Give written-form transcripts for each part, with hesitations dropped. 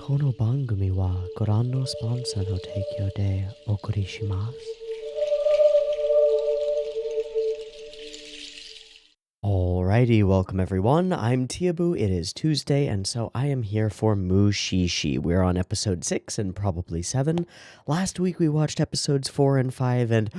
この番組はご覧のスポンサーの提供でお送りします。Alrighty, welcome everyone. I'm Teeaboo. It is Tuesday, and so I am here for Mushishi. We're on episode 6 and probably 7. Last week we watched episodes 4 and 5, and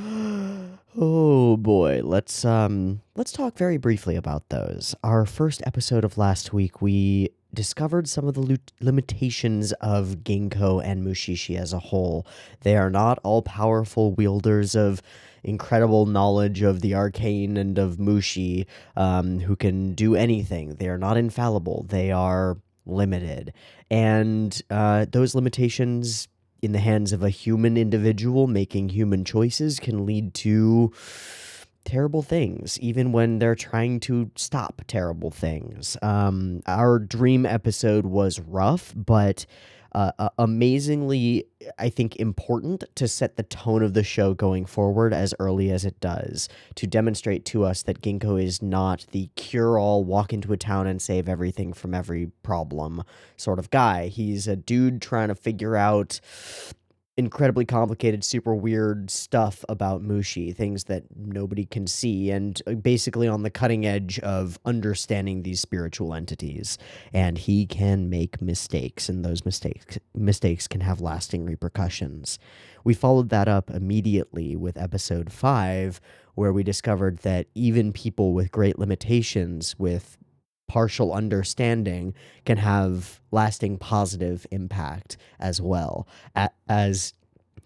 oh boy, let's talk very briefly about those. Our first episode of last week, we discovered some of the limitations of Ginkgo and Mushishi as a whole. They are not all powerful wielders of incredible knowledge of the arcane and of Mushi, who can do anything. They are not infallible. They are limited. And those limitations in the hands of a human individual making human choices can lead to terrible things, even when they're trying to stop terrible things. Our dream episode was rough, but amazingly, I think, important to set the tone of the show going forward as early as it does, to demonstrate to us that Ginkgo is not the cure-all, walk into a town and save everything from every problem sort of guy. He's a dude trying to figure out incredibly complicated, super weird stuff about Mushi, things that nobody can see, and basically on the cutting edge of understanding these spiritual entities. And he can make mistakes, and those mistakes can have lasting repercussions. We followed that up immediately with episode 5, where we discovered that even people with great limitations, with partial understanding, can have lasting positive impact as well, as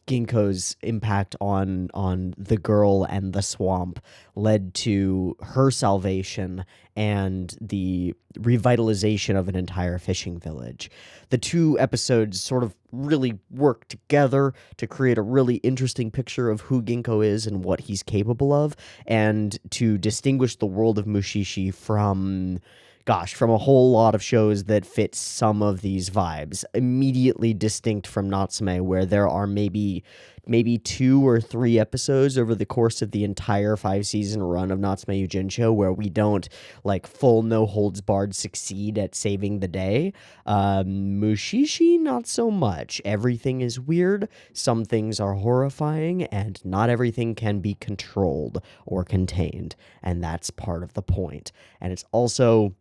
Ginkgo's impact on the girl and the swamp led to her salvation and the revitalization of an entire fishing village. The two episodes sort of really work together to create a really interesting picture of who Ginkgo is and what he's capable of, and to distinguish the world of Mushishi from a whole lot of shows that fit some of these vibes. Immediately distinct from Natsume, where there are maybe 2 or 3 episodes over the course of the entire 5-season run of Natsume Yuujinchou where we don't, like, full no holds barred succeed at saving the day. Mushishi, not so much. Everything is weird, some things are horrifying, and not everything can be controlled or contained, and that's part of the point. And it's also,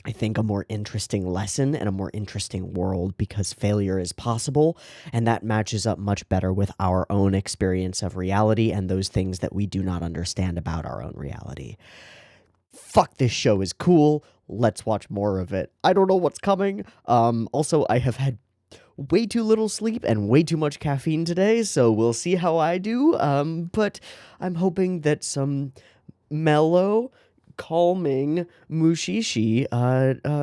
I think, a more interesting lesson and a more interesting world, because failure is possible, and that matches up much better with our own experience of reality and those things that we do not understand about our own reality. Fuck, this show is cool. Let's watch more of it. I don't know what's coming. Also, I have had way too little sleep and way too much caffeine today, so we'll see how I do. But I'm hoping that some mellow, calming Mushishi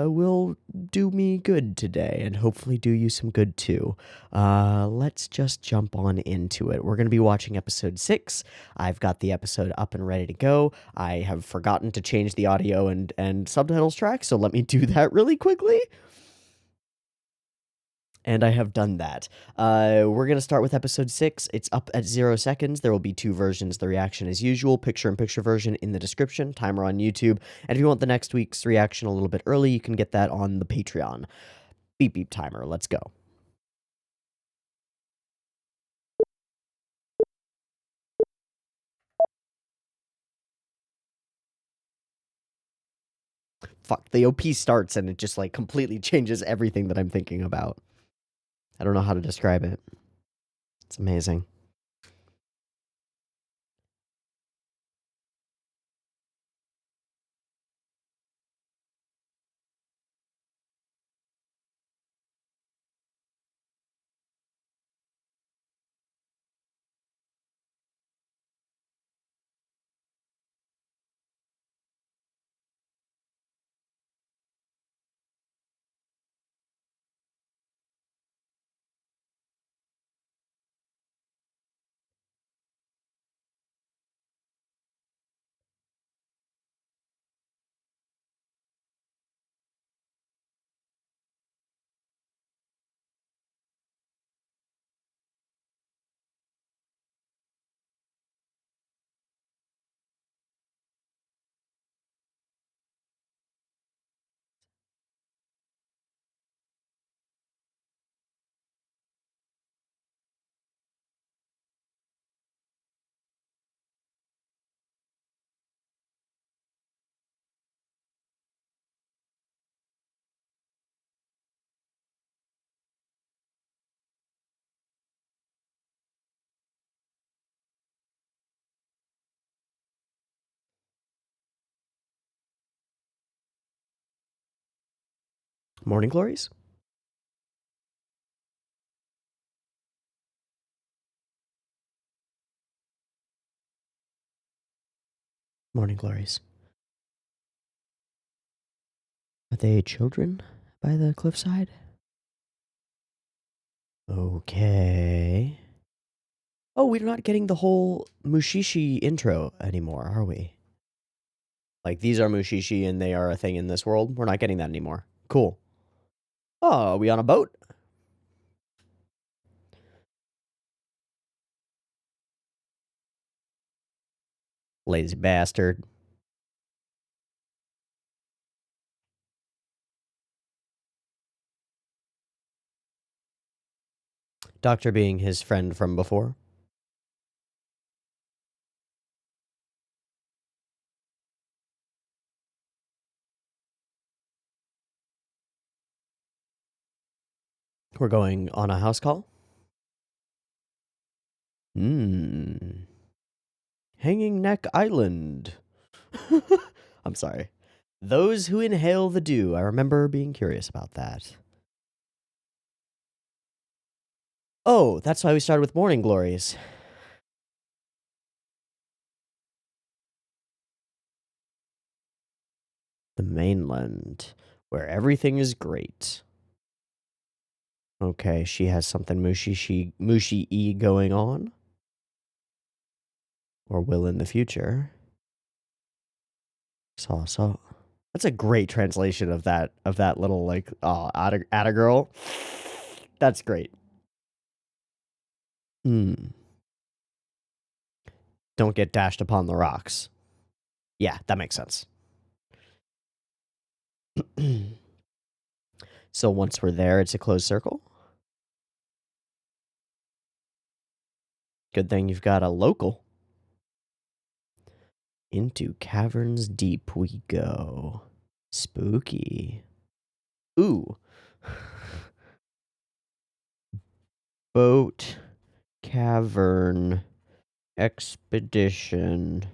will do me good today, and hopefully do you some good too. Let's just jump on into it. We're going to be watching episode 6. I've got the episode up and ready to go. I have forgotten to change the audio and subtitles track, so let me do that really quickly. And I have done that. We're going to start with episode 6. It's up at 0 seconds. There will be 2 versions. The reaction as usual, picture-in-picture version in the description, timer on YouTube. And if you want the next week's reaction a little bit early, you can get that on the Patreon. Beep beep timer. Let's go. Fuck, the OP starts and it just, like, completely changes everything that I'm thinking about. I don't know how to describe it. It's amazing. Morning glories? Morning glories. Are they children by the cliffside? Okay. Oh, we're not getting the whole Mushishi intro anymore, are we? Like, these are Mushishi and they are a thing in this world? We're not getting that anymore. Cool. Oh, are we on a boat? Lazy bastard. Doctor being his friend from before. We're going on a house call? Hmm. Hanging Neck Island. I'm sorry. Those who inhale the dew. I remember being curious about that. Oh, that's why we started with morning glories. The mainland, where everything is great. Okay, she has something mushi-y going on. Or will in the future. So. That's a great translation of that little, like, atta girl. That's great. Don't get dashed upon the rocks. Yeah, that makes sense. So once we're there, it's a closed circle. Good thing you've got a local. Into caverns deep we go. Spooky. Ooh. Boat cavern expedition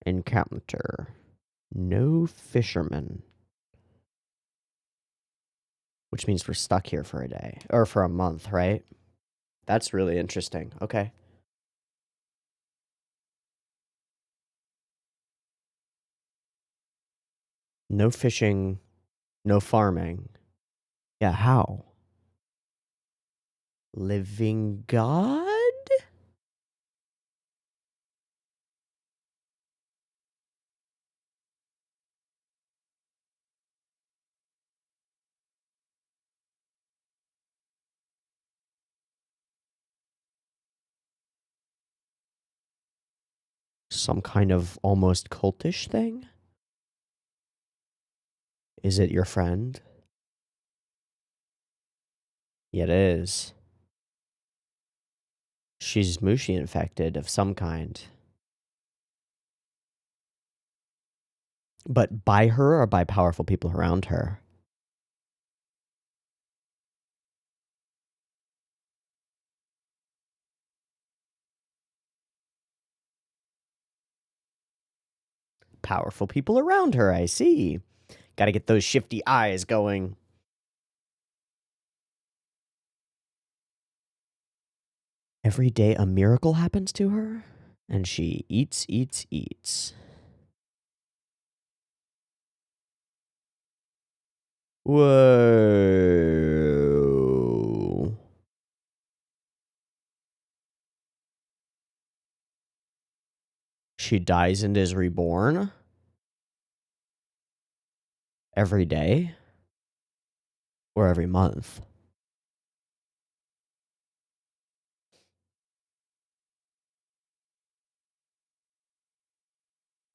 encounter. No fishermen. Which means we're stuck here for a day. Or for a month, right? That's really interesting. Okay. No fishing, no farming. Yeah, how? Living God? Some kind of almost cultish thing? Is it your friend? Yeah, it is. She's mushi infected of some kind. But by her or by powerful people around her? Powerful people around her, I see. Gotta get those shifty eyes going. Every day a miracle happens to her, and she eats. Whoa. She dies and is reborn every day or every month.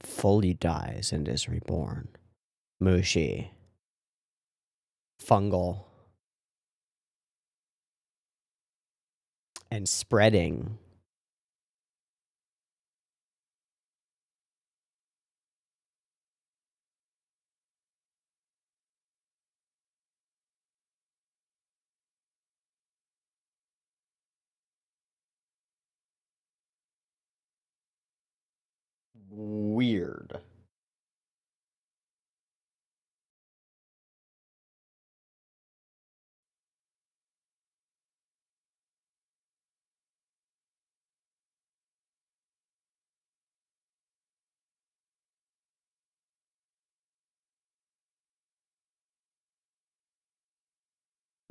Fully dies and is reborn. Mushi. Fungal. And spreading. Weird.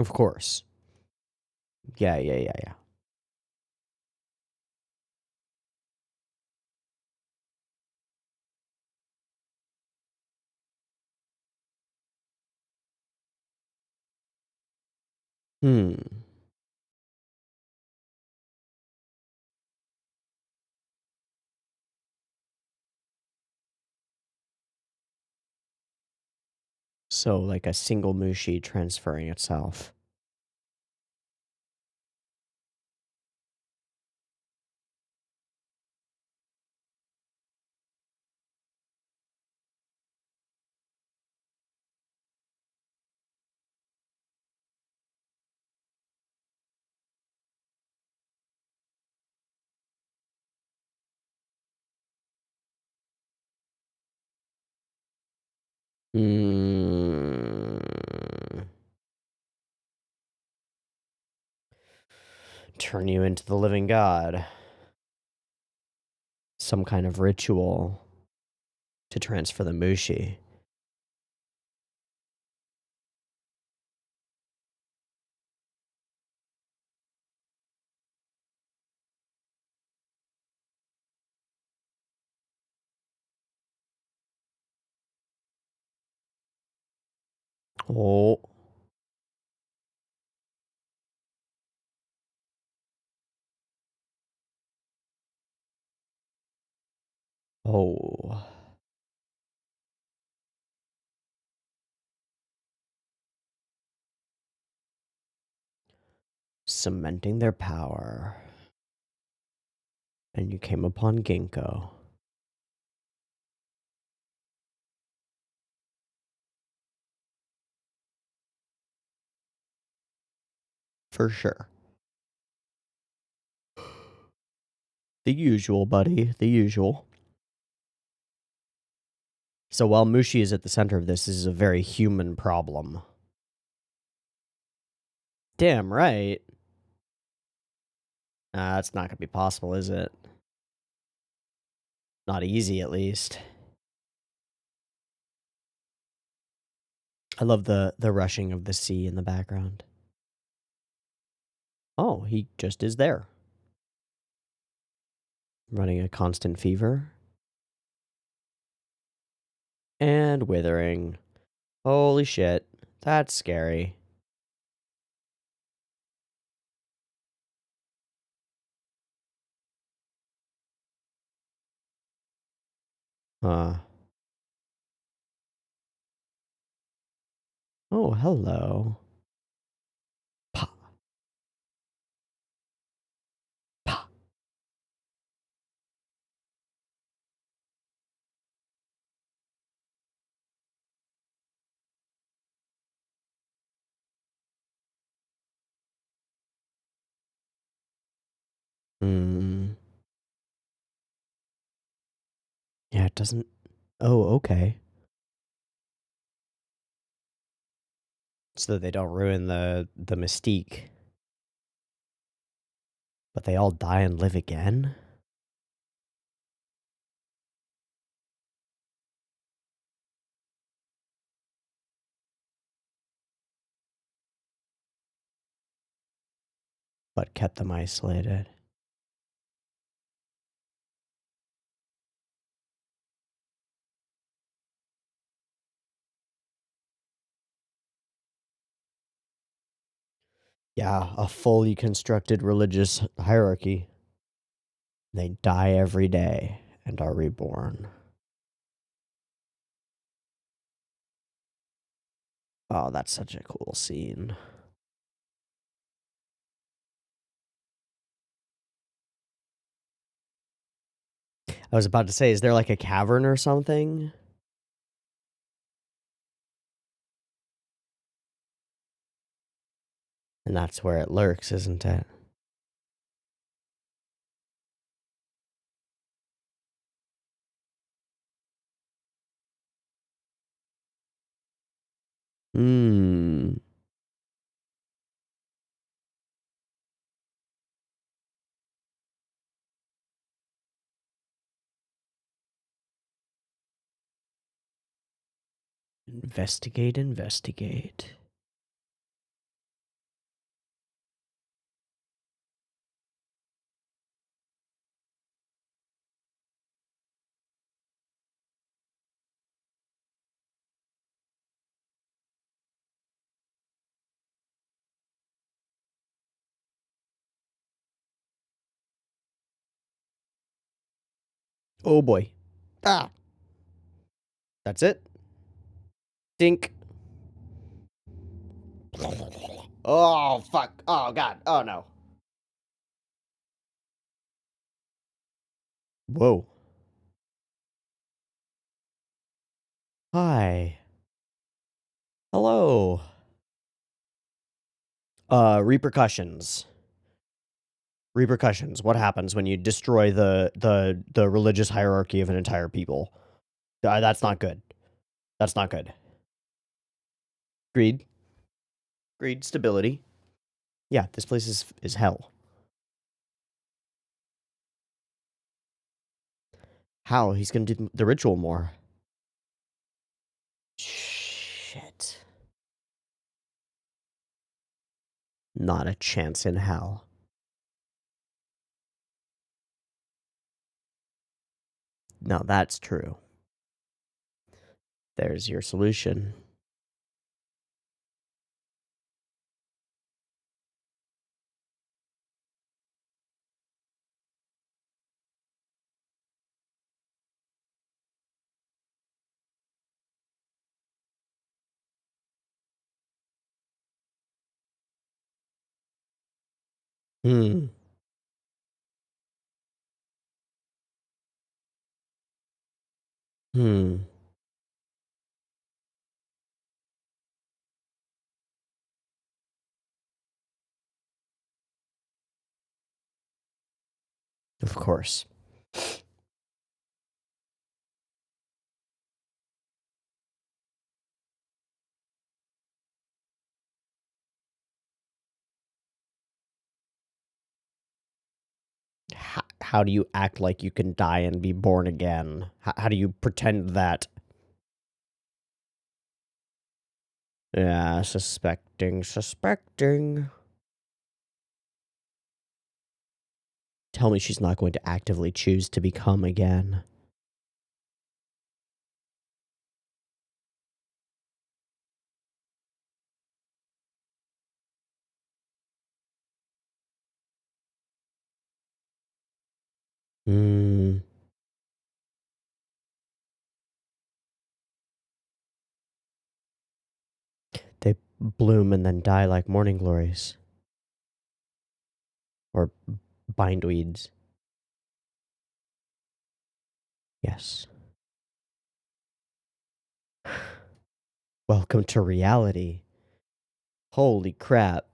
Of course. Yeah. Hmm. So, like a single mushi transferring itself. Hmm. Turn you into the living god. Some kind of ritual to transfer the mushi. Oh. Oh. Cementing their power. And you came upon Ginkgo. For sure. The usual, buddy. The usual. So while Mushi is at the center of this is a very human problem. Damn right. That's not going to be possible, is it? Not easy, at least. I love the rushing of the sea in the background. Oh, he just is there. Running a constant fever. And withering. Holy shit. That's scary. Huh. Oh, hello. Pa, pa. Hmm. Yeah, it doesn't... Oh, okay. So that they don't ruin the mystique. But they all die and live again? But kept them isolated. Yeah, a fully constructed religious hierarchy. They die every day and are reborn. Oh, that's such a cool scene. I was about to say, is there like a cavern or something? And that's where it lurks, isn't it? Hmm. Investigate, investigate. Oh boy. Ah. That's it. Dink. Oh, fuck. Oh, God. Oh, no. Whoa. Hi. Hello. Repercussions. Repercussions. What happens when you destroy the religious hierarchy of an entire people? That's not good. That's not good. Greed. Greed. Stability. Yeah, this place is hell. How? He's gonna do the ritual more. Shit. Not a chance in hell. No, that's true. There's your solution. Hmm. Hmm. Of course. How do you act like you can die and be born again? How do you pretend that? Yeah, suspecting. Tell me she's not going to actively choose to become again. Hmm. They bloom and then die like morning glories. Or bindweeds. Yes. Welcome to reality. Holy crap.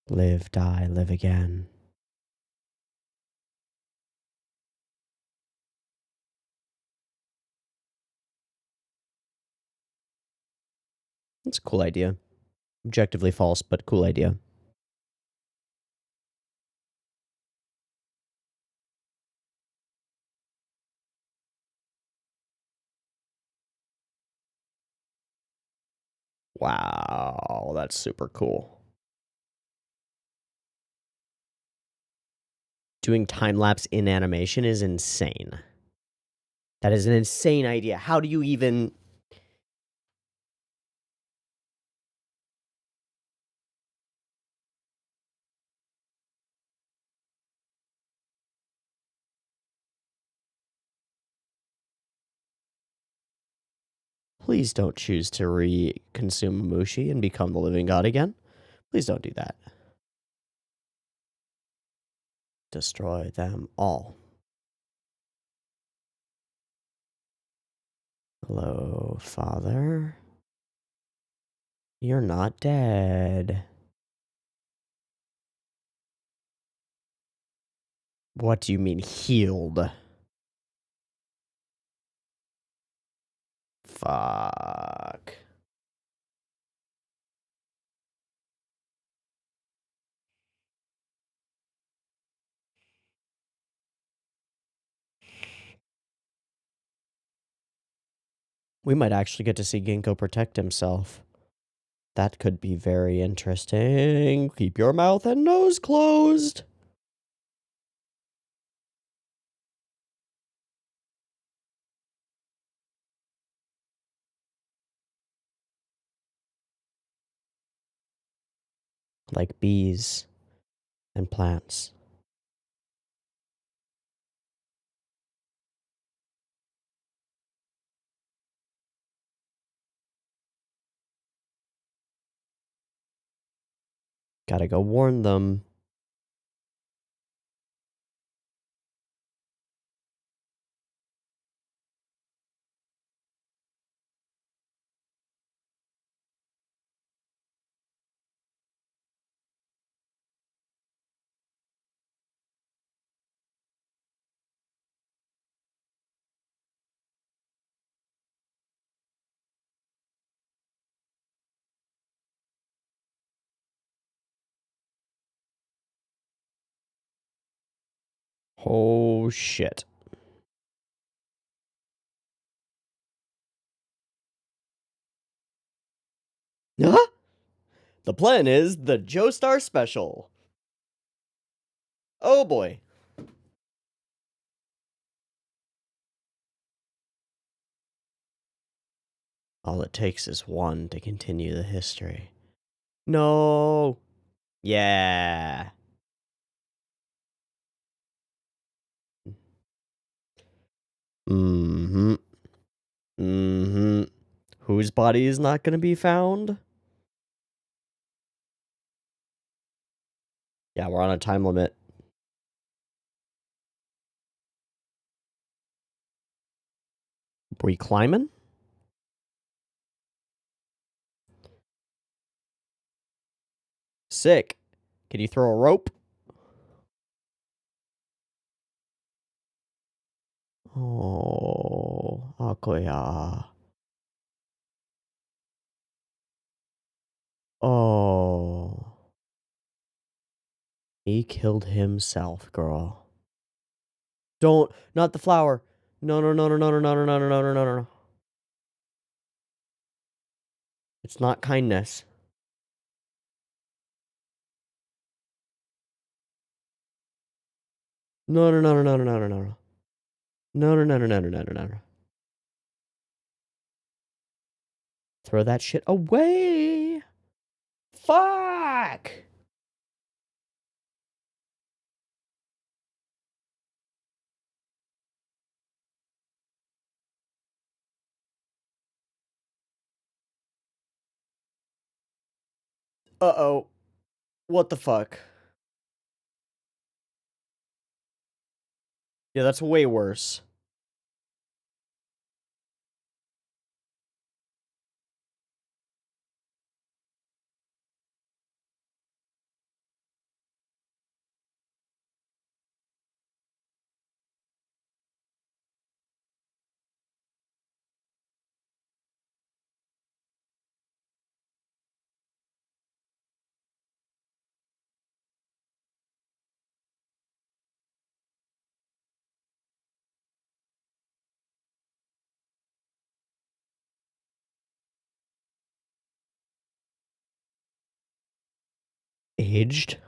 Live, die, live again. It's a cool idea. Objectively false, but cool idea. Wow, that's super cool. Doing time lapse in animation is insane. That is an insane idea. How do you even... Please don't choose to re-consume Mushi and become the living god again. Please don't do that. Destroy them all. Hello, father. You're not dead. What do you mean healed? Fuck. We might actually get to see Ginkgo protect himself. That could be very interesting. Keep your mouth and nose closed. Like bees and plants. Gotta go warn them. Oh shit. Huh? The plan is the Joestar special. Oh boy. All it takes is one to continue the history. No. Yeah. Mm-hmm. Mm-hmm. Whose body is not gonna be found? Yeah, we're on a time limit. We climbing? Sick. Can you throw a rope? Oh, Akoya. Oh. He killed himself, girl. Don't, not the flower. No, no, no, no, no, no, no, no, no, no, no, no, no, no. It's not kindness. No, no, no, no, no, no, no, no, no. No, no, no, no, no, no, no, no, no. Throw that shit away. Fuck. Uh-oh. What the fuck? Yeah, that's way worse. Aged?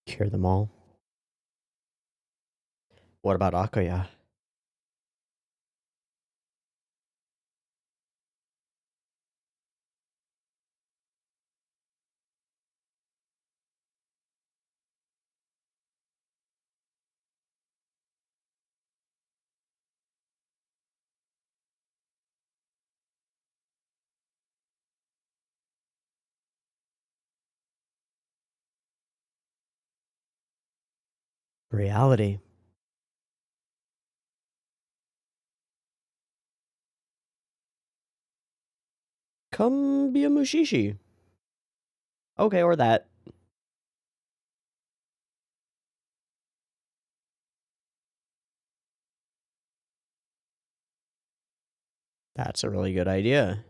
Cure them all. What about Akoya? Reality. Come be a mushi-shi. Okay, or that. That's a really good idea.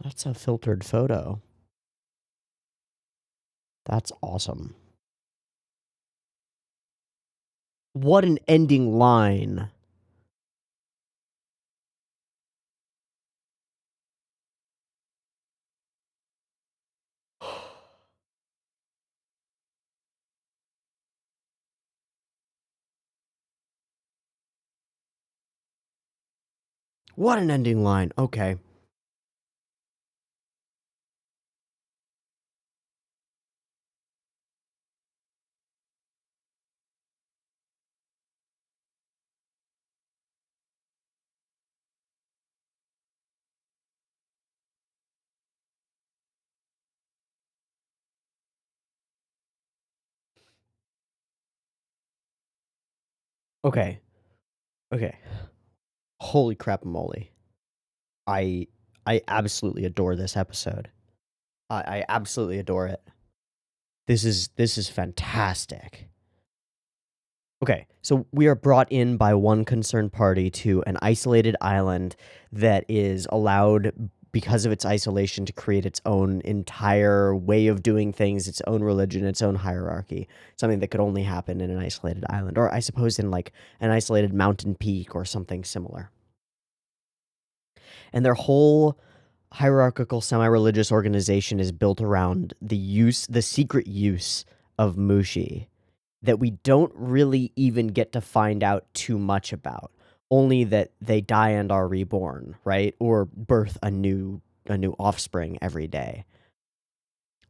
That's a filtered photo. That's awesome. What an ending line. What an ending line. Okay. Okay. Okay. Holy crap moly. I absolutely adore this episode. I absolutely adore it. This is fantastic. Okay, so we are brought in by one concerned party to an isolated island that is allowed, because of its isolation, to create its own entire way of doing things, its own religion, its own hierarchy. Something that could only happen in an isolated island, or I suppose in like an isolated mountain peak or something similar. And their whole hierarchical semi-religious organization is built around the secret use of mushi that we don't really even get to find out too much about. Only that they die and are reborn, right? Or birth a new offspring every day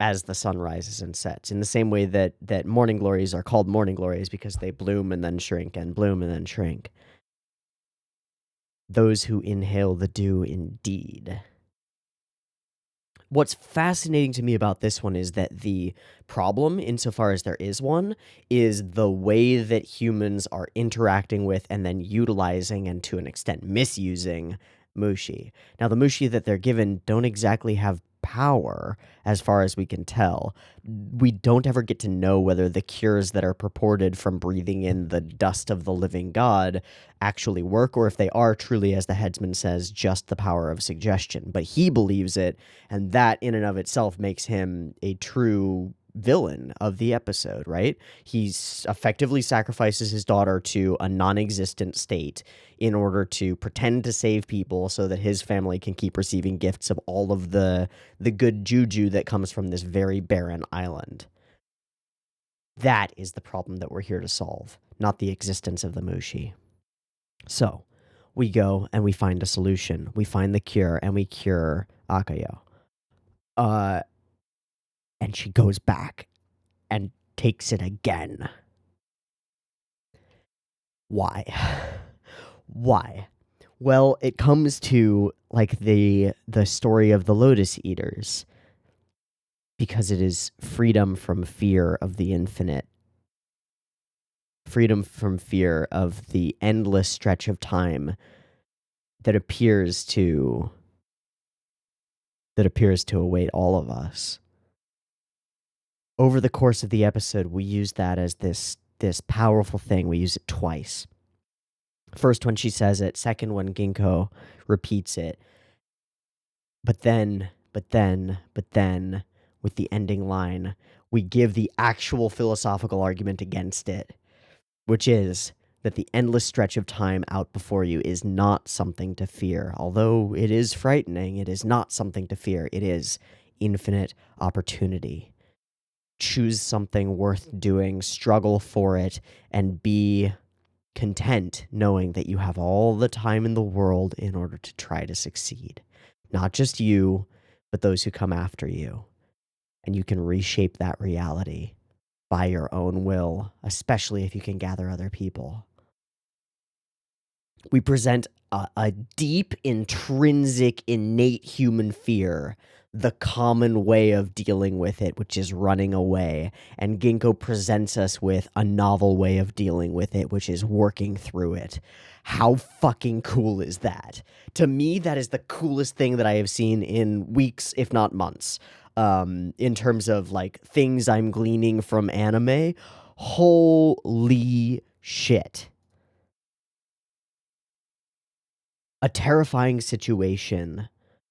as the sun rises and sets. In the same way that morning glories are called morning glories because they bloom and then shrink and bloom and then shrink. Those who inhale the dew indeed. What's fascinating to me about this one is that the problem, insofar as there is one, is the way that humans are interacting with and then utilizing and to an extent misusing mushi. Now, the mushi that they're given don't exactly have power, as far as we can tell. We don't ever get to know whether the cures that are purported from breathing in the dust of the living god actually work, or if they are truly, as the headsman says, just the power of suggestion. But he believes it, and that in and of itself makes him a true villain of the episode, right? He effectively sacrifices his daughter to a non-existent state in order to pretend to save people so that his family can keep receiving gifts of all of the good juju that comes from this very barren island. That is the problem that we're here to solve, not the existence of the mushi. So, we go and we find a solution. We find the cure and we cure Akayo. And she goes back and takes it again. Why? Why? Well, it comes to like the story of the Lotus Eaters, because it is freedom from fear of the infinite. Freedom from fear of the endless stretch of time that appears to await all of us. Over the course of the episode, we use that as this powerful thing. We use it twice. First when she says it, second when Ginkgo repeats it. But then, with the ending line, we give the actual philosophical argument against it, which is that the endless stretch of time out before you is not something to fear. Although it is frightening, it is not something to fear. It is infinite opportunity. Choose something worth doing, struggle for it, and be content knowing that you have all the time in the world in order to try to succeed. Not just you, but those who come after you. And you can reshape that reality by your own will, especially if you can gather other people. We present a deep, intrinsic, innate human fear, the common way of dealing with it, which is running away. And Ginkgo presents us with a novel way of dealing with it, which is working through it. How fucking cool is that? To me, that is the coolest thing that I have seen in weeks, if not months, in terms of like things I'm gleaning from anime. Holy shit. A terrifying situation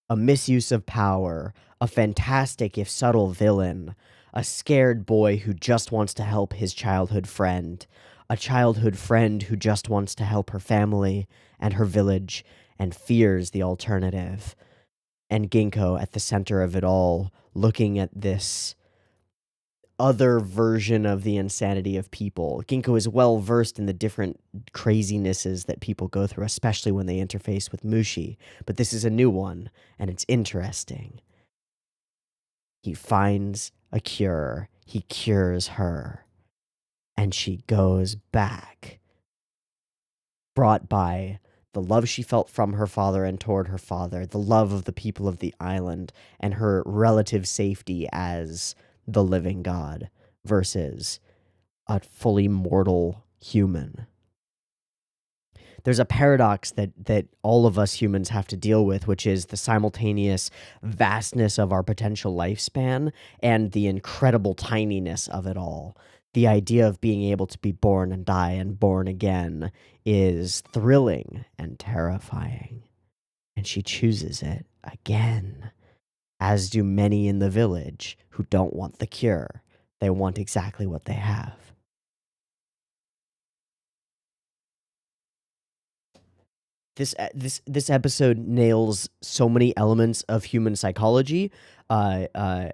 a misuse of power, a fantastic if subtle villain, a scared boy who just wants to help his childhood friend, a childhood friend who just wants to help her family and her village and fears the alternative. And Ginkgo at the center of it all, looking at this other version of the insanity of people. Ginkgo is well versed in the different crazinesses that people go through, especially when they interface with Mushi. But this is a new one, and it's interesting. He finds a cure. He cures her. And she goes back, brought by the love she felt from her father and toward her father, the love of the people of the island, and her relative safety as the living god versus a fully mortal human. There's a paradox that all of us humans have to deal with, which is the simultaneous vastness of our potential lifespan and the incredible tininess of it all. The idea of being able to be born and die and born again is thrilling and terrifying. And she chooses it again, as do many in the village who don't want the cure. They want exactly what they have. This episode nails so many elements of human psychology, uh, uh,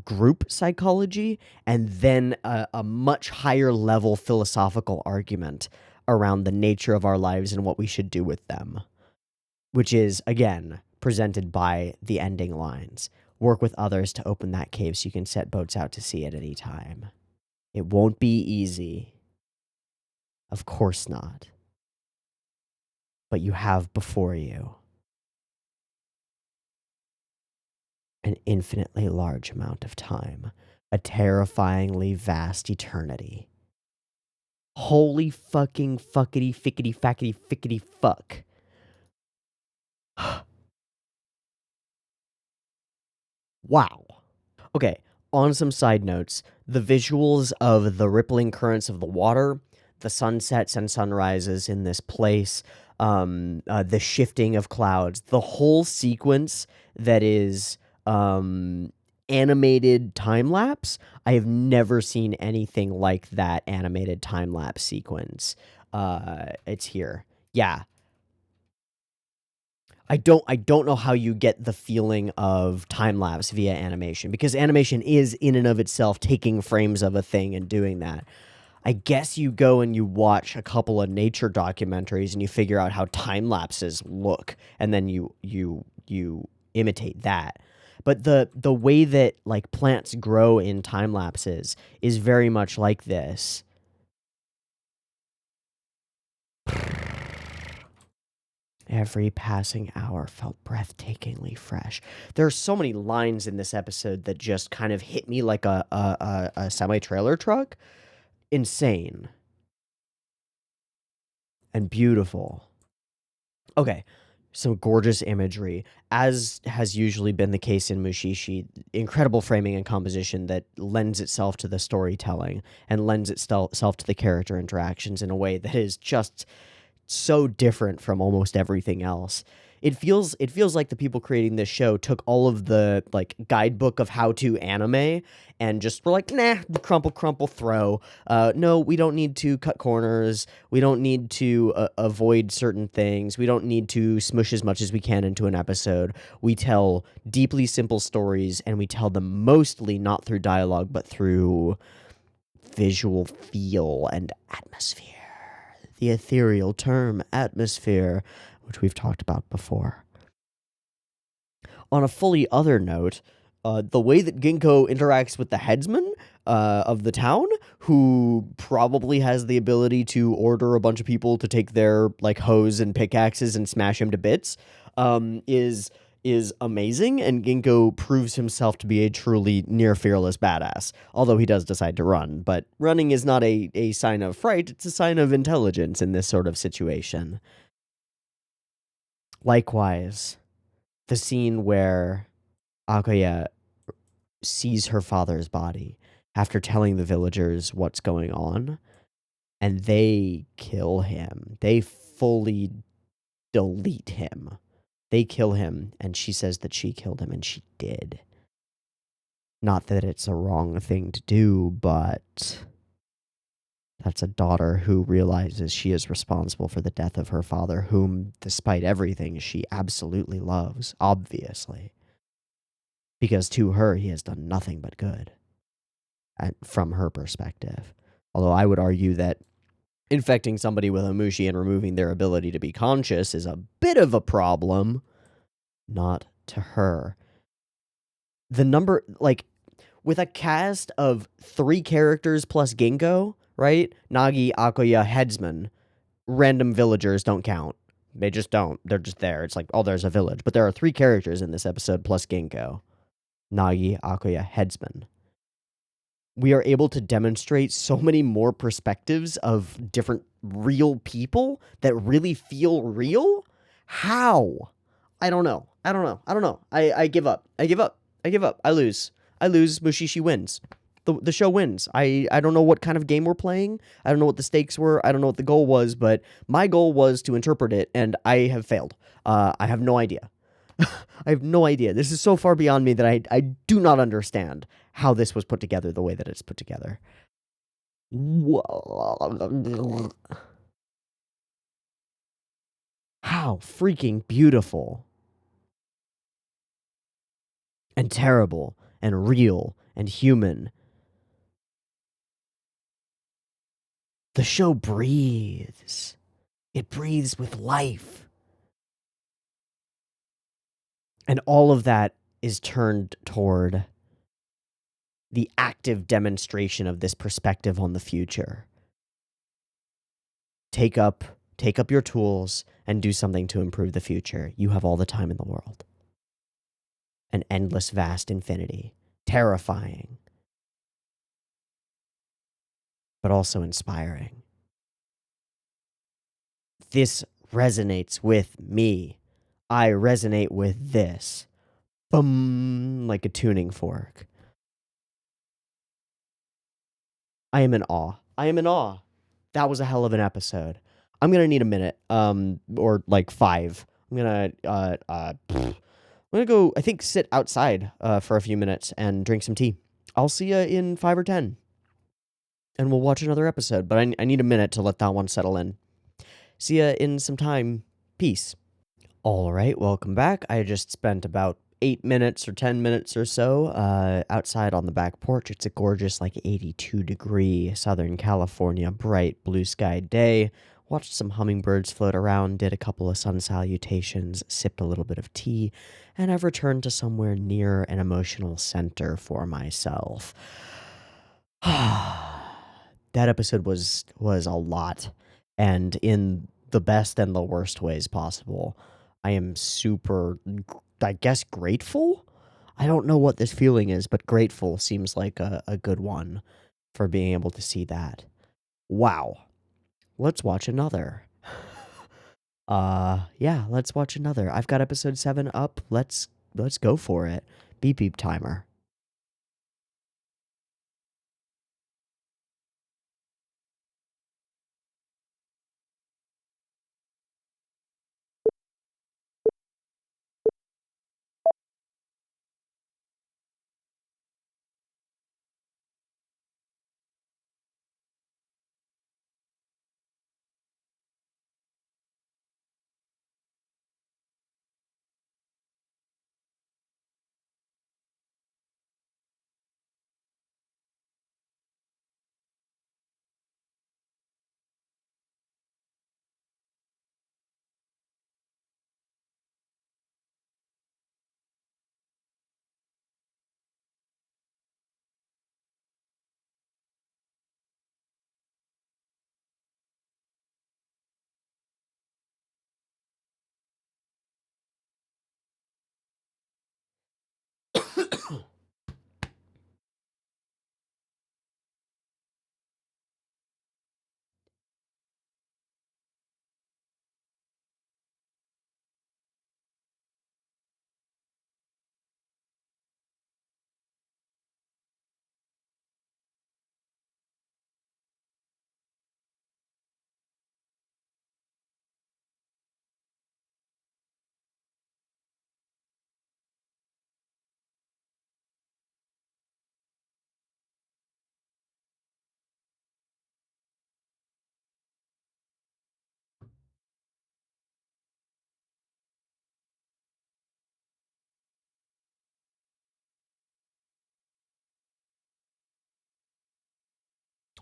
group psychology, and then a much higher level philosophical argument around the nature of our lives and what we should do with them, which is, again, presented by the ending lines. Work with others to open that cave so you can set boats out to sea at any time. It won't be easy. Of course not. But you have before you an infinitely large amount of time, a terrifyingly vast eternity. Holy fucking fuckity fickety fackety fickety fuck. Wow. Okay, on some side notes, the visuals of the rippling currents of the water, the sunsets and sunrises in this place, the shifting of clouds, the whole sequence that is animated time lapse. I have never seen anything like that animated time lapse sequence. It's here. Yeah, I don't know how you get the feeling of time lapse via animation, because animation is in and of itself taking frames of a thing and doing that. I guess you go and you watch a couple of nature documentaries and you figure out how time lapses look, and then you imitate that. But the way that like plants grow in time lapses is very much like this. Every passing hour felt breathtakingly fresh. There are so many lines in this episode that just kind of hit me like a semi-trailer truck. Insane and beautiful. Okay, some gorgeous imagery, as has usually been the case in Mushishi. Incredible framing and composition that lends itself to the storytelling and lends itself to the character interactions in a way that is just so different from almost everything else. It feels like the people creating this show took all of the like guidebook of how to anime and just were like, nah, crumple, throw. No, we don't need to cut corners. We don't need to avoid certain things. We don't need to smush as much as we can into an episode. We tell deeply simple stories, and we tell them mostly not through dialogue, but through visual feel and atmosphere. The ethereal term atmosphere, which we've talked about before. On a fully other note, the way that Ginkgo interacts with the headsman of the town, who probably has the ability to order a bunch of people to take their like hoes and pickaxes and smash him to bits, is amazing, and Ginkgo proves himself to be a truly near-fearless badass, although he does decide to run. But running is not a sign of fright, it's a sign of intelligence in this sort of situation. Likewise, the scene where Akoya sees her father's body after telling the villagers what's going on, and they kill him. They fully delete him. They kill him, and she says that she killed him, and she did. Not that it's a wrong thing to do, but that's a daughter who realizes she is responsible for the death of her father, whom, despite everything, she absolutely loves, obviously. Because to her, he has done nothing but good, and from her perspective. Although I would argue that infecting somebody with a mushi and removing their ability to be conscious is a bit of a problem. Not to her. The number, like, with a cast of 3 characters plus Ginkgo, right? Nagi, Akoya, headsman, random villagers don't count. They just don't. They're just there. It's like, oh, there's a village. But there are 3 characters in this episode plus Ginkgo. Nagi, Akoya, headsman. We are able to demonstrate so many more perspectives of different real people that really feel real. How? I don't know. I give up. I lose. Mushishi wins. The show wins. I don't know what kind of game we're playing. I don't know what the stakes were. I don't know what the goal was, but my goal was to interpret it, and I have failed. I have no idea. I have no idea. This is so far beyond me that I do not understand how this was put together the way that it's put together. How freaking beautiful and terrible and real and human. The show breathes. It breathes with life. And all of that is turned toward the active demonstration of this perspective on the future. Take up your tools and do something to improve the future. You have all the time in the world. An endless, vast infinity. Terrifying. But also inspiring. This resonates with me. I resonate with this. Boom, like a tuning fork. I am in awe. That was a hell of an episode. I'm gonna need a minute, or like 5. I'm gonna go, I think, sit outside for a few minutes and drink some tea. I'll see you in 5 or 10. And we'll watch another episode, but I need a minute to let that one settle in. See ya in some time. Peace. All right, welcome back. I just spent about 8 minutes or 10 minutes or so outside on the back porch. It's a gorgeous, like 82-degree Southern California bright blue sky day. Watched some hummingbirds float around, did a couple of sun salutations, sipped a little bit of tea, and I've returned to somewhere near an emotional center for myself. That episode was a lot, and in the best and the worst ways possible. I am super, I guess, grateful? I don't know what this feeling is, but grateful seems like a good one for being able to see that. Wow. Let's watch another. Yeah, let's watch another. I've got episode 7 up. Let's go for it. Beep beep timer.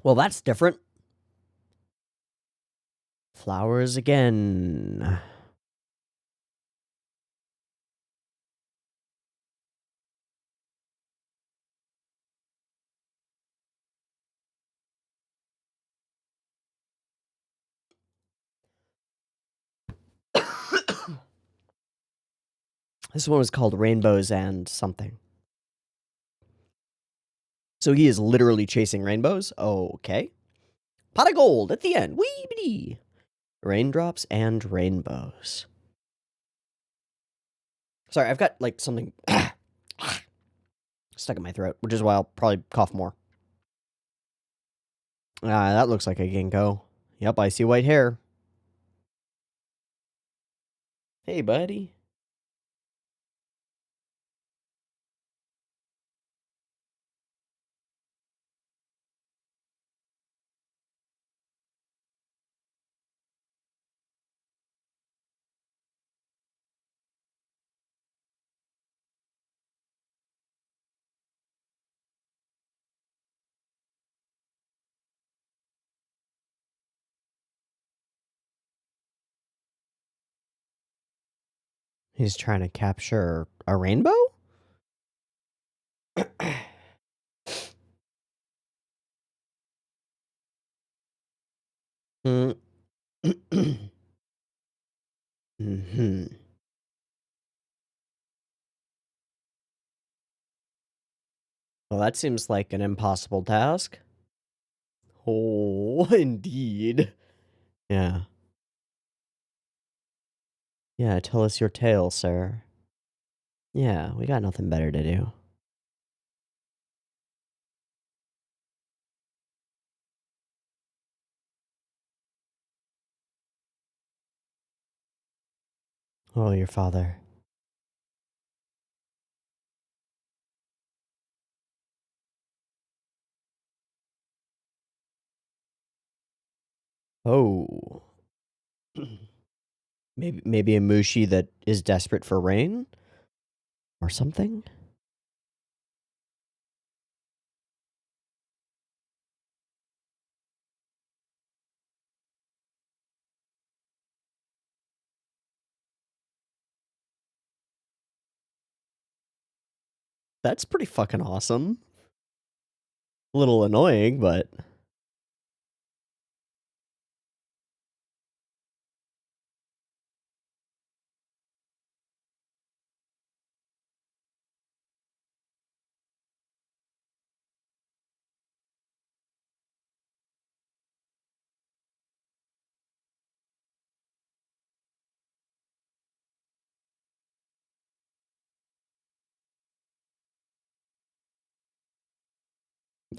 Well, that's different. Flowers again. This one was called Rainbows and something. So he is literally chasing rainbows? Okay. Pot of gold at the end. Weebity. Raindrops and rainbows. Sorry, I've got like something stuck in my throat, which is why I'll probably cough more. That looks like a ginkgo. Yep, I see white hair. Hey, buddy. He's trying to capture a rainbow? mm. hmm Well, that seems like an impossible task. Oh, indeed. Yeah. Yeah, tell us your tale, sir. Yeah, we got nothing better to do. Oh, your father. Oh. maybe a mushi that is desperate for rain? Or something? That's pretty fucking awesome. A little annoying, but...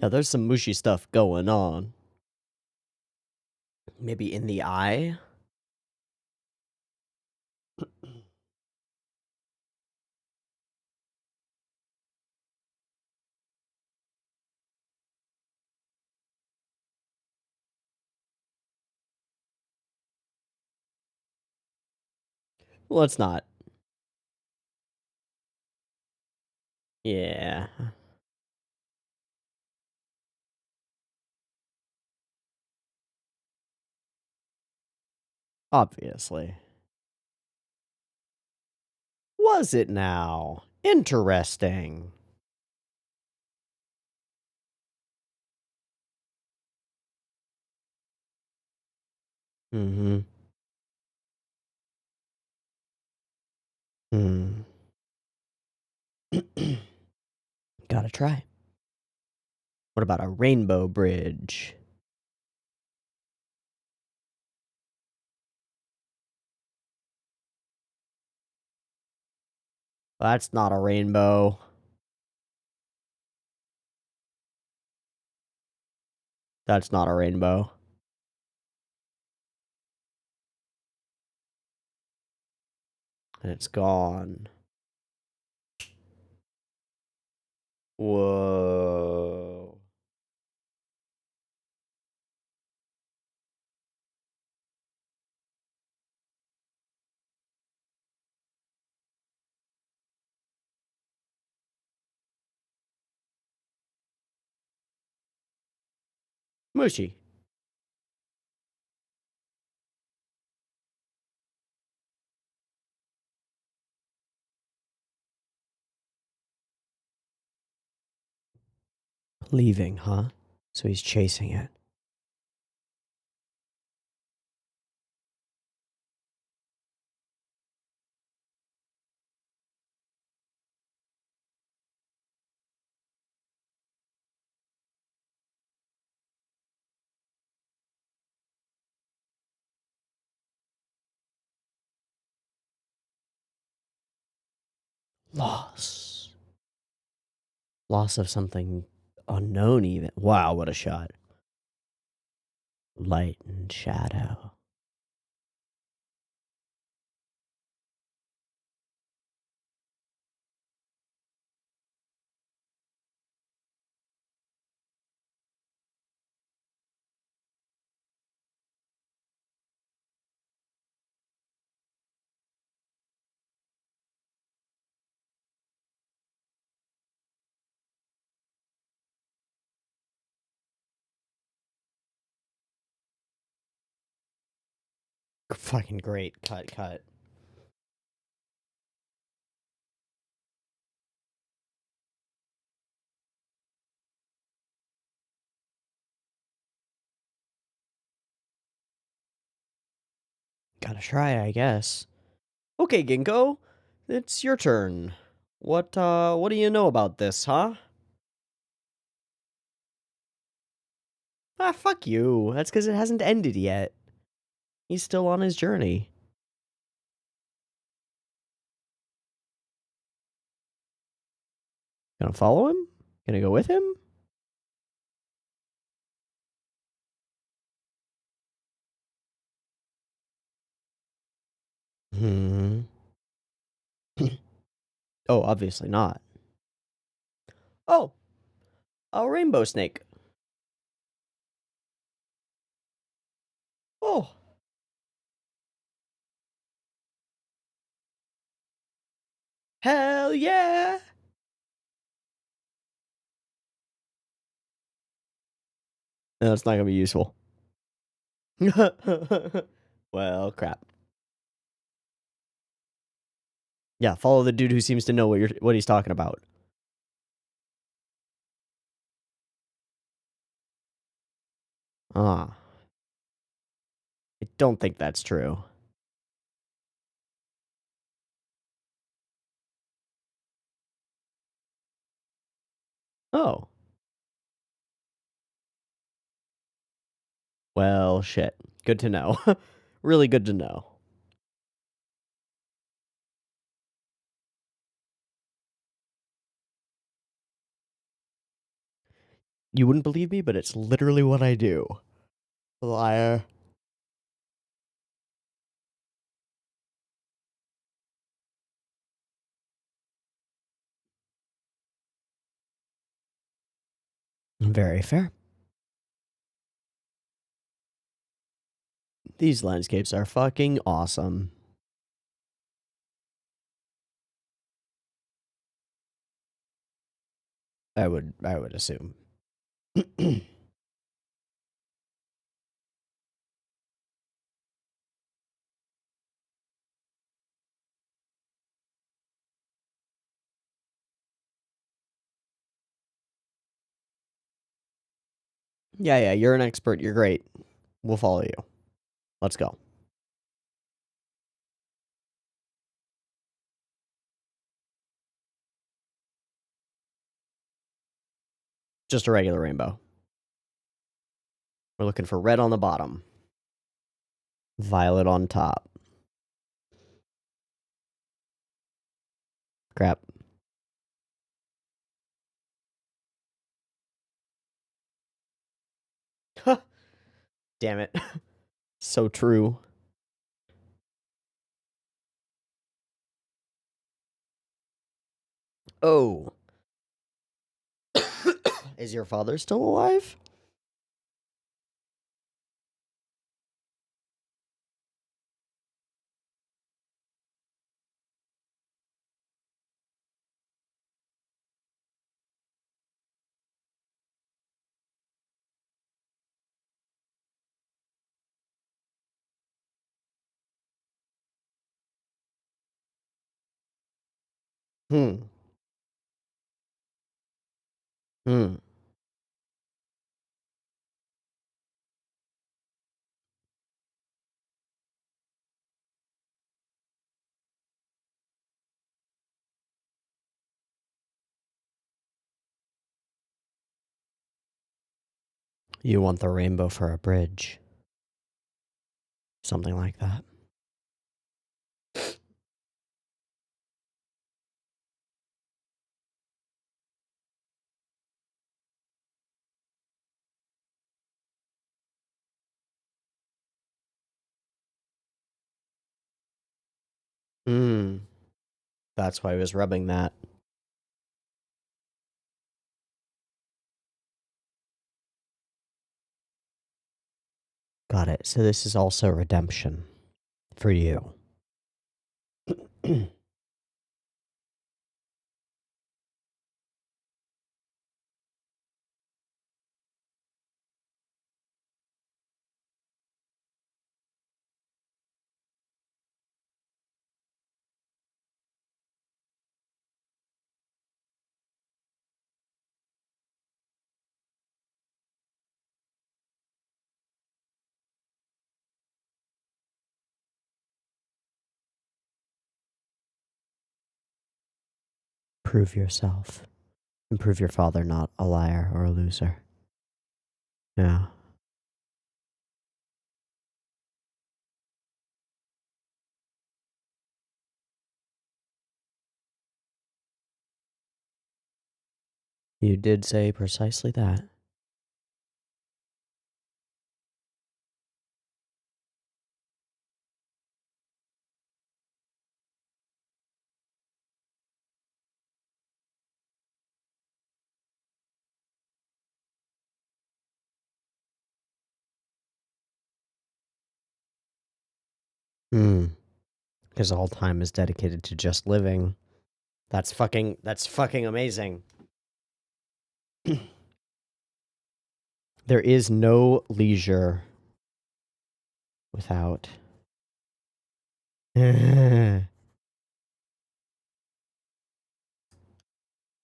Yeah, there's some mushy stuff going on. Maybe in the eye? Well, it's not. Yeah. Obviously. Was it now? Interesting. Mm-hmm. Hmm. Gotta try. What about a rainbow bridge? That's not a rainbow. That's not a rainbow. And it's gone. Whoa. Mushi. Leaving, huh? So he's chasing it. Loss. Loss of something unknown, even. Wow, what a shot. Light and shadow. Fucking great. Cut. Gotta try, I guess. Okay, Ginkgo. It's your turn. What do you know about this, huh? Ah, fuck you. That's because it hasn't ended yet. He's still on his journey. Gonna follow him? Gonna go with him? Hmm. Oh, obviously not. Oh, a rainbow snake. Oh, hell yeah! No, it's not gonna be useful. Well, crap. Yeah, follow the dude who seems to know what he's talking about. Ah, I don't think that's true. Oh, well, shit. Good to know. Really good to know. You wouldn't believe me, but it's literally what I do. Liar. Very fair. These landscapes are fucking awesome. I would assume. Yeah, you're an expert. You're great. We'll follow you. Let's go. Just a regular rainbow. We're looking for red on the bottom, violet on top. Crap. Damn it. So true. Oh. Is your father still alive? Hmm. Hmm. You want the rainbow for a bridge. Something like that. Hmm. That's why I was rubbing that. Got it. So this is also redemption for you. Prove yourself. And prove your father not a liar or a loser. Yeah. You did say precisely that. Hmm. Because all time is dedicated to just living. That's fucking amazing. There is no leisure without.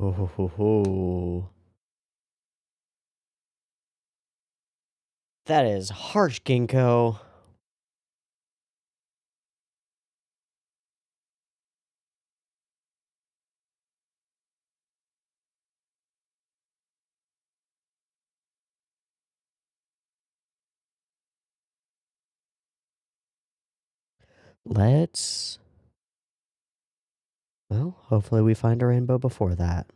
Oh, that is harsh, Ginkgo. Let's. Well, hopefully we find a rainbow before that.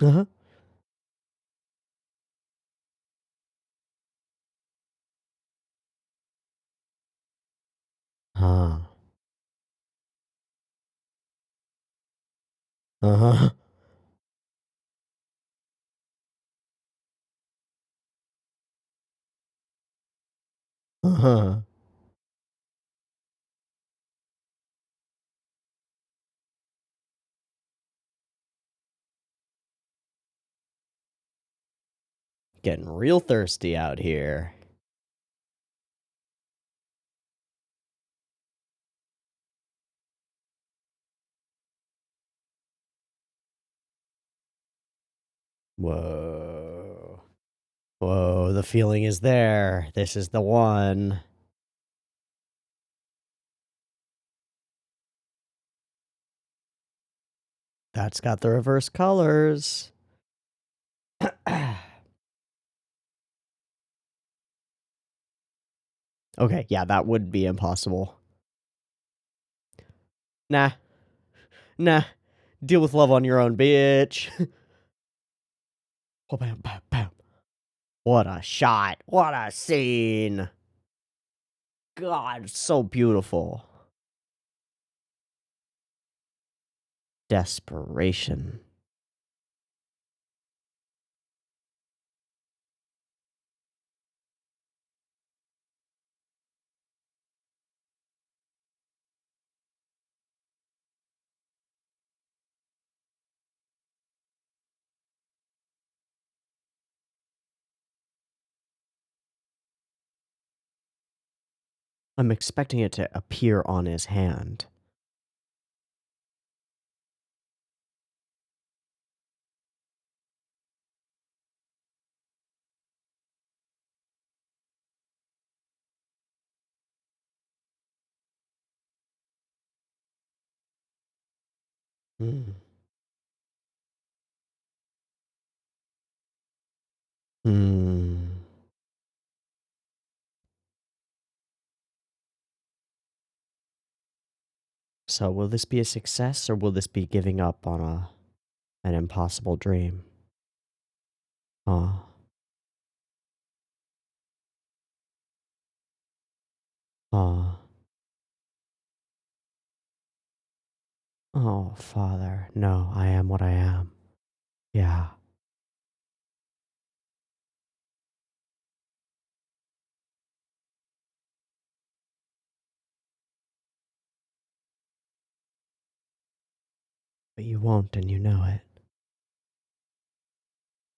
Uh huh. Huh. Uh huh. Uh huh. Getting real thirsty out here. Whoa. Whoa, the feeling is there. This is the one. That's got the reverse colors. Okay, yeah, that would be impossible. Nah. Nah. Deal with love on your own, bitch. Oh, bam, bam, bam. What a shot. What a scene. God, so beautiful. Desperation. I'm expecting it to appear on his hand. Hmm. Hmm. So will this be a success or will this be giving up on an impossible dream? Oh. Oh. Oh, Father. No, I am what I am. Yeah. But you won't and you know it.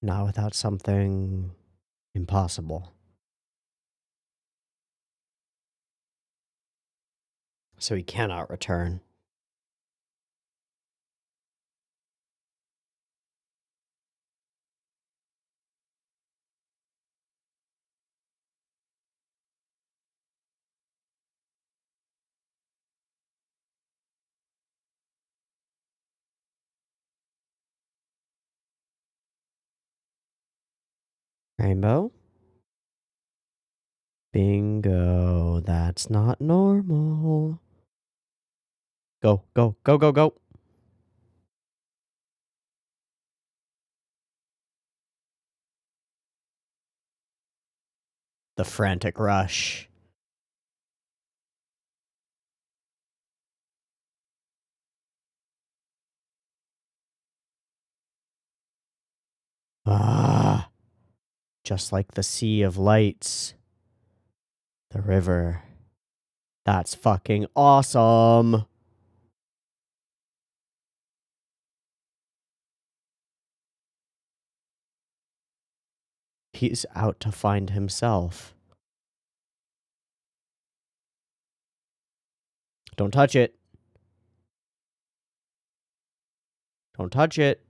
Not without something impossible. So he cannot return. Rainbow? Bingo. That's not normal. Go, go, go, go, go. The frantic rush. Ah. Just like the sea of lights. The river. That's fucking awesome. He's out to find himself. Don't touch it. Don't touch it.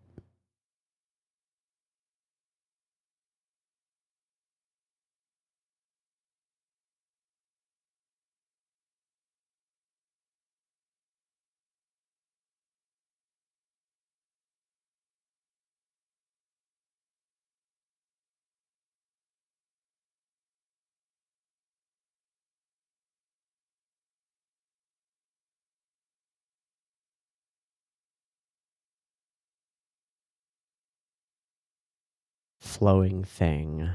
Flowing thing.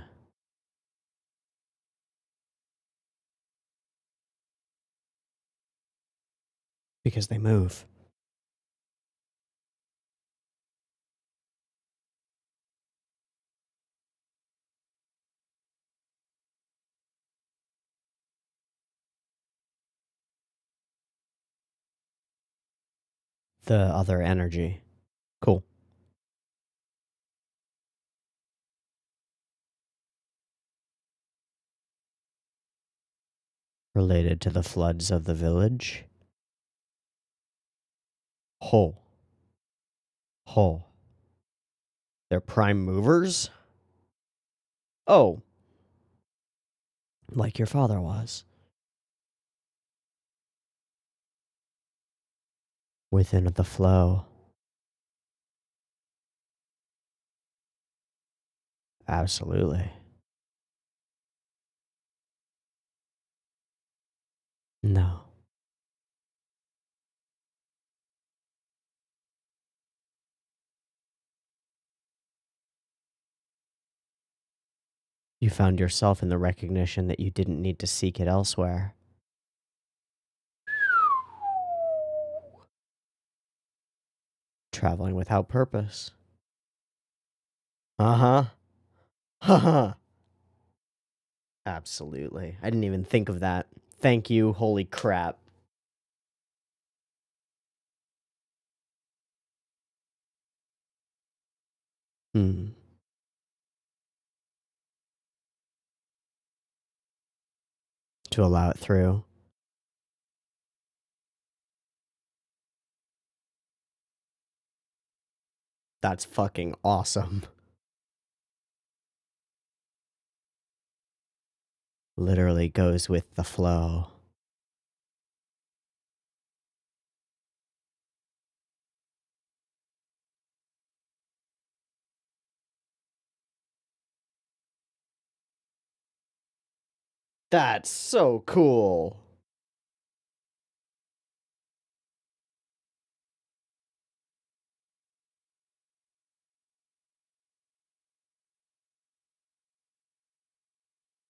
Because they move. The other energy. Cool. Related to the floods of the village. Ho. Ho. They're prime movers? Oh. Like your father was. Within the flow. Absolutely. No. You found yourself in the recognition that you didn't need to seek it elsewhere. Traveling without purpose. Uh-huh. Haha. Absolutely. I didn't even think of that. Thank you. Holy crap. Hmm. To allow it through. That's fucking awesome. Literally goes with the flow. That's so cool.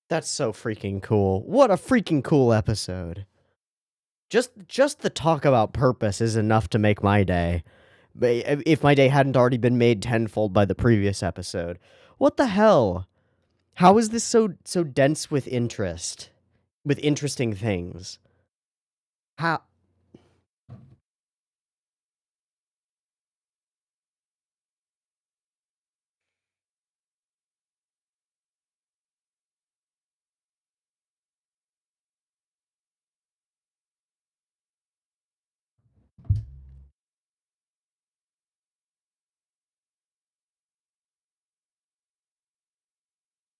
That's so freaking cool. What a freaking cool episode. Just the talk about purpose is enough to make my day. If my day hadn't already been made tenfold by the previous episode. What the hell? How is this so dense with interest? With interesting things? How?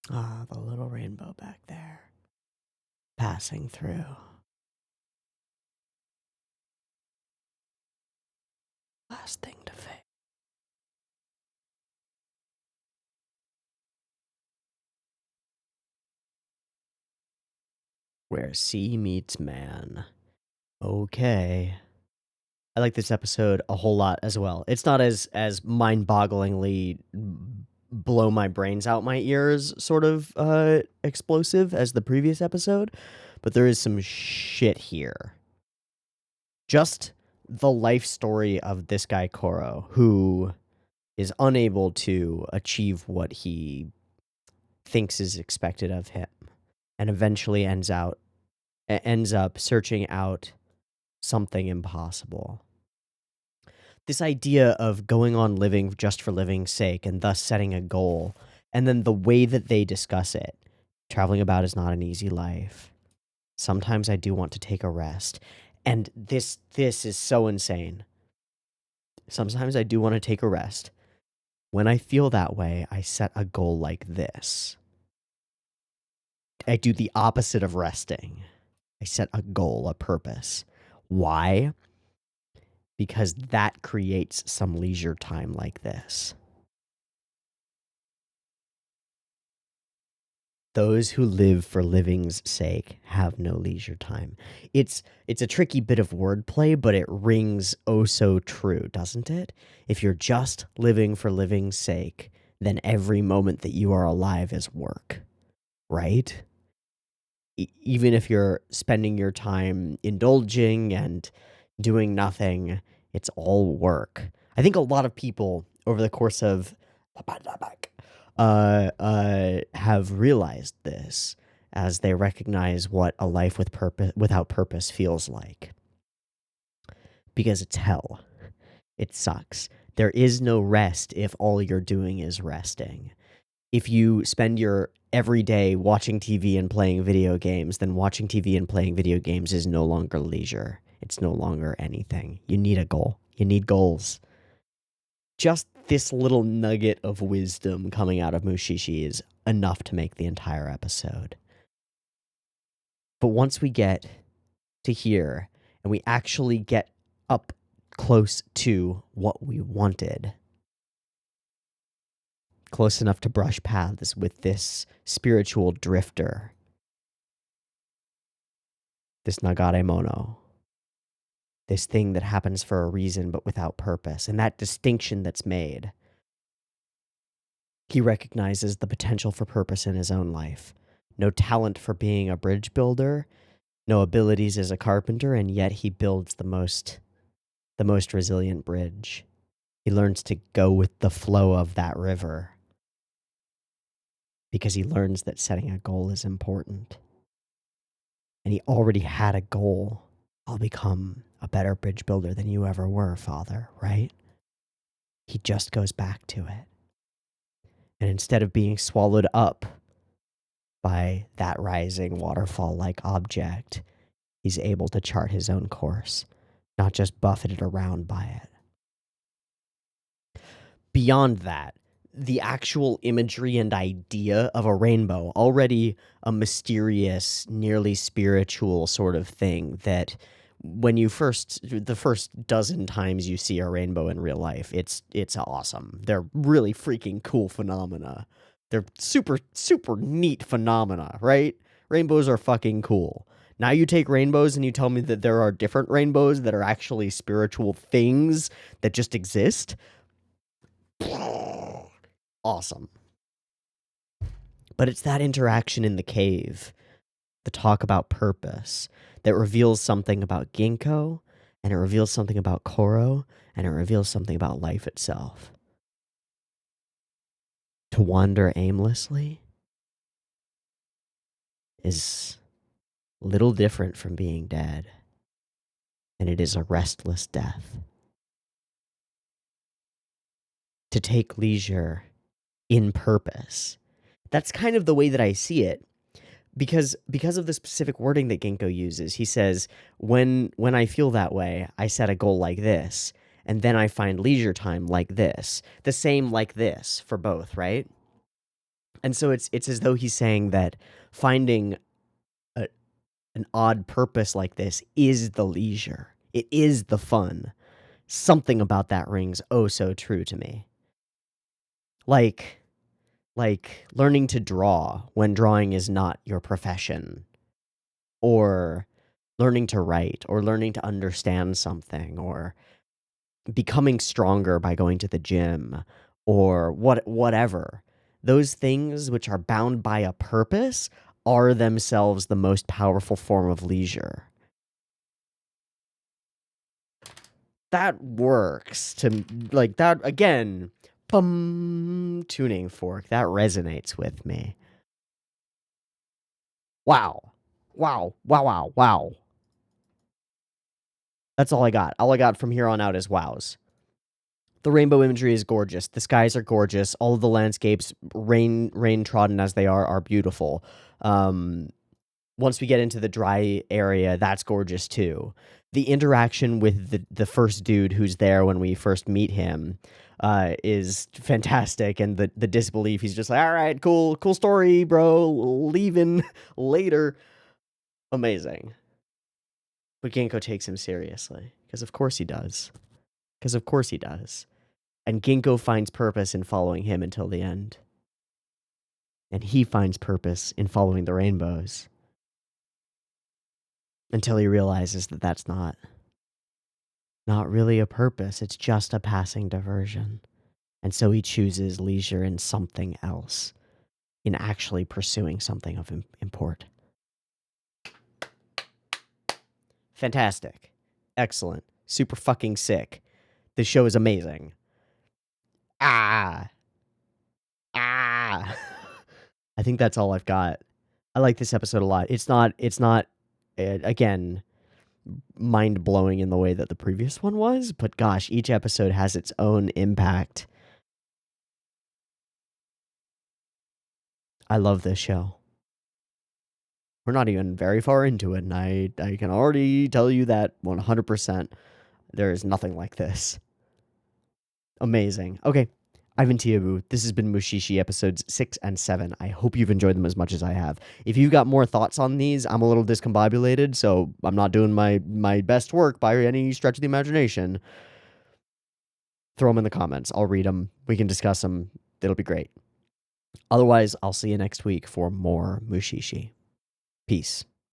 Ah, the little rainbow back there. Passing through. Last thing to fade. Where sea meets man. Okay. I like this episode a whole lot as well. It's not as mind-bogglingly blow my brains out my ears sort of explosive as the previous episode, but there is some shit here. Just the life story of this guy Koro, who is unable to achieve what he thinks is expected of him, and eventually ends up searching out something impossible. This idea of going on living just for living's sake and thus setting a goal, and then the way that they discuss it. Traveling about is not an easy life. Sometimes I do want to take a rest. And this is so insane. Sometimes I do want to take a rest. When I feel that way, I set a goal like this. I do the opposite of resting. I set a goal, a purpose. Why? Because that creates some leisure time like this. Those who live for living's sake have no leisure time. It's a tricky bit of wordplay, but it rings oh so true, doesn't it? If you're just living for living's sake, then every moment that you are alive is work, right? Even if you're spending your time indulging and doing nothing, it's all work. I think a lot of people over the course of have realized this as they recognize what a life without purpose feels like. Because it's hell. It sucks. There is no rest if all you're doing is resting. If you spend your every day watching TV and playing video games, then watching TV and playing video games is no longer leisure. It's no longer anything. You need a goal. You need goals. Just this little nugget of wisdom coming out of Mushishi is enough to make the entire episode. But once we get to here and we actually get up close to what we wanted, close enough to brush paths with this spiritual drifter, this Nagare Mono, this thing that happens for a reason but without purpose, and that distinction that's made, he recognizes the potential for purpose in his own life. No talent for being a bridge builder, no abilities as a carpenter, and yet he builds the most resilient bridge. He learns to go with the flow of that river because he learns that setting a goal is important. And he already had a goal. I'll become a better bridge builder than you ever were, Father, right? He just goes back to it. And instead of being swallowed up by that rising waterfall-like object, he's able to chart his own course, not just buffeted around by it. beyond that, the actual imagery and idea of a rainbow, already a mysterious, nearly spiritual sort of thing that when the first dozen times you see a rainbow in real life, it's awesome. They're really freaking cool phenomena. They're super, super neat phenomena, right? Rainbows are fucking cool. Now you take rainbows and you tell me that there are different rainbows that are actually spiritual things that just exist. Awesome. But it's that interaction in the cave, the talk about purpose, that reveals something about Ginkgo, and it reveals something about Koro, and it reveals something about life itself. To wander aimlessly is little different from being dead, and it is a restless death. To take leisure in purpose. That's kind of the way that I see it. Because of the specific wording that Ginkgo uses, he says, when I feel that way, I set a goal like this, and then I find leisure time like this. The same like this for both, right? And so it's as though he's saying that finding an odd purpose like this is the leisure. It is the fun. Something about that rings oh so true to me. Like learning to draw when drawing is not your profession, or learning to write, or learning to understand something, or becoming stronger by going to the gym, or whatever. Those things which are bound by a purpose are themselves the most powerful form of leisure. That works to, like, that again, tuning fork, that resonates with me. Wow. Wow. Wow, wow, wow. That's all I got. All I got from here on out is wows. The rainbow imagery is gorgeous. The skies are gorgeous. All of the landscapes, rain trodden as they are beautiful. Once we get into the dry area, that's gorgeous too. The interaction with the first dude who's there when we first meet him is fantastic, and the disbelief. He's just like, all right, cool story, bro. Leaving later. Amazing. But Ginkgo takes him seriously, because of course he does. And Ginkgo finds purpose in following him until the end. And he finds purpose in following the rainbows. Until he realizes that that's not really a purpose. It's just a passing diversion. And so he chooses leisure in something else, in actually pursuing something of import. Fantastic. Excellent. Super fucking sick. This show is amazing. I think that's all I've got. I like this episode a lot. It's not again, mind-blowing in the way that the previous one was, but gosh, each episode has its own impact. I love this show. We're not even very far into it, and I can already tell you that 100% there is nothing like this. Amazing. Okay, I've been Teeaboo. This has been Mushishi episodes 6 and 7. I hope you've enjoyed them as much as I have. If you've got more thoughts on these, I'm a little discombobulated, so I'm not doing my best work by any stretch of the imagination. Throw them in the comments. I'll read them. We can discuss them. It'll be great. Otherwise, I'll see you next week for more Mushishi. Peace.